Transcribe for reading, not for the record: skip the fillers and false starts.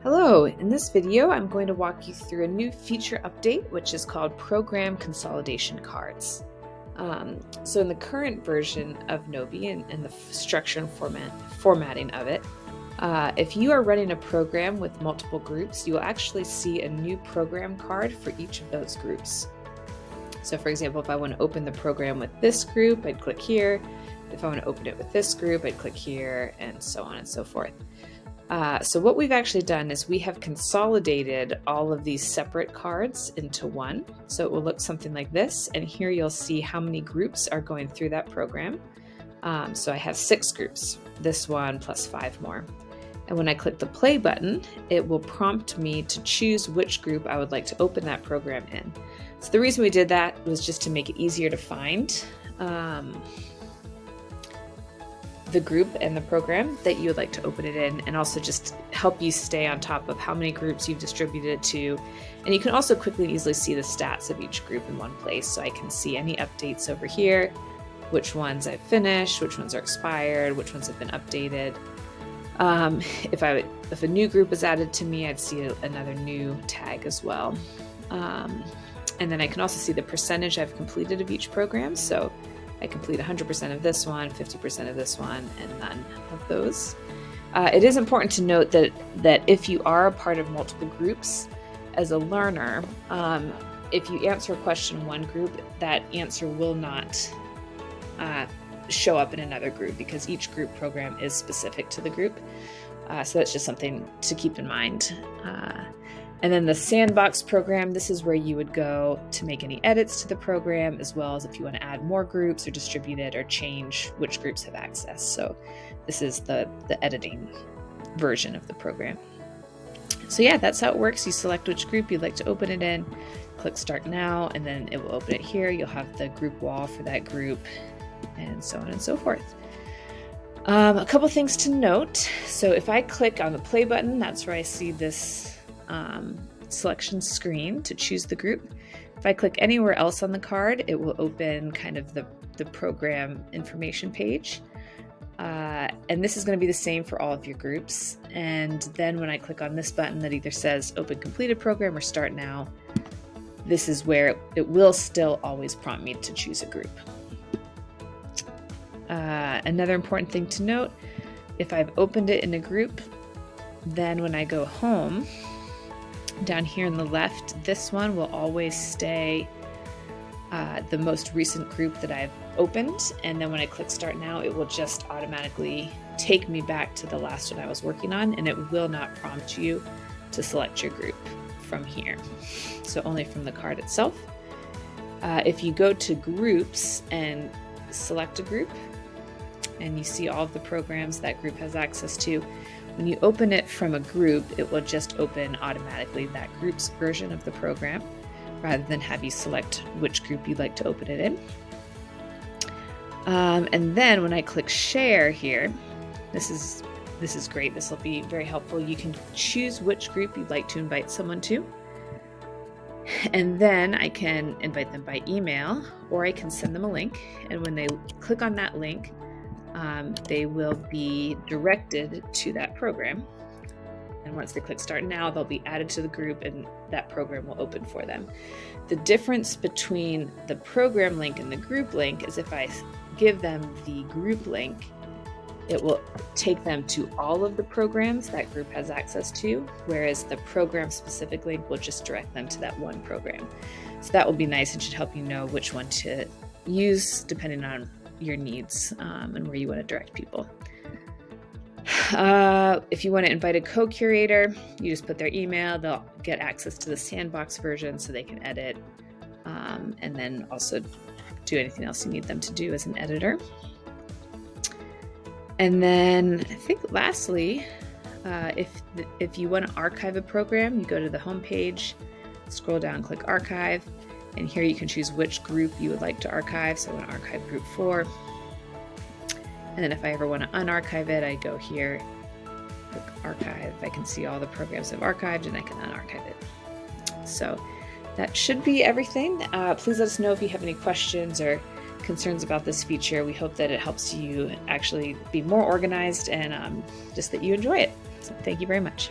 Hello, in this video I'm going to walk you through a new feature update which is called Program Consolidation Cards. So in the current version of Gnowbe and the structure and formatting of it, if you are running a program with multiple groups, you will actually see a new program card for each of those groups. So for example, if I want to open the program with this group, I'd click here. If I want to open it with this group, I'd click here, and so on and so forth. So what we've actually done is we have consolidated all of these separate cards into one. So it will look something like this, and here you'll see how many groups are going through that program. So I have 6 groups, this one plus 5 more. And when I click the play button, it will prompt me to choose which group I would like to open that program in. So the reason we did that was just to make it easier to find the group and the program that you would like to open it in, and also just help you stay on top of how many groups you've distributed it to. And you can also quickly and easily see the stats of each group in one place. So I can see any updates over here, which ones I've finished, which ones are expired, which ones have been updated. If a new group is added to me, I'd see another new tag as well. And then I can also see the percentage I've completed of each program. So I complete 100% of this one, 50% of this one, and none of those. It is important to note that if you are a part of multiple groups as a learner, if you answer a question in one group, that answer will not show up in another group because each group program is specific to the group. So that's just something to keep in mind. And then the sandbox program, this is where you would go to make any edits to the program, as well as if you want to add more groups or distribute it or change which groups have access. So this is the editing version of the program. So yeah, that's how it works. You select which group you'd like to open it in, click Start Now, and then it will open it here. You'll have the group wall for that group, and so on and so forth. A couple things to note. So if I click on the play button, that's where I see this selection screen to choose the group. If I click anywhere else on the card, it will open kind of the program information page. And this is going to be the same for all of your groups. And then when I click on this button that either says Open Completed Program or Start Now, this is where it will still always prompt me to choose a group. Another important thing to note, if I've opened it in a group, then when I go home, down here on the left, this one will always stay the most recent group that I've opened. And then when I click Start Now, it will just automatically take me back to the last one I was working on, and it will not prompt you to select your group from here. So only from the card itself. If you go to Groups and select a group, and you see all of the programs that group has access to, when you open it from a group, it will just open automatically that group's version of the program, rather than have you select which group you'd like to open it in. And then when I click Share here, this is great. This will be very helpful. You can choose which group you'd like to invite someone to. And then I can invite them by email, or I can send them a link. And when they click on that link, they will be directed to that program. And once they click Start Now, they'll be added to the group and that program will open for them. The difference between the program link and the group link is if I give them the group link, it will take them to all of the programs that group has access to, whereas the program specific link will just direct them to that one program. So that will be nice and should help you know which one to use depending on your needs and where you want to direct people. If you want to invite a co-curator, you just put their email. They'll get access to the sandbox version so they can edit, and then also do anything else you need them to do as an editor. And then I think lastly, if you want to archive a program, you go to the home page, scroll down, click Archive, and here you can choose which group you would like to archive. So I want to archive group 4. And then if I ever want to unarchive it, I go here, click Archive. I can see all the programs I've archived, and I can unarchive it. So that should be everything. Please let us know if you have any questions or concerns about this feature. We hope that it helps you actually be more organized and just that you enjoy it. So thank you very much.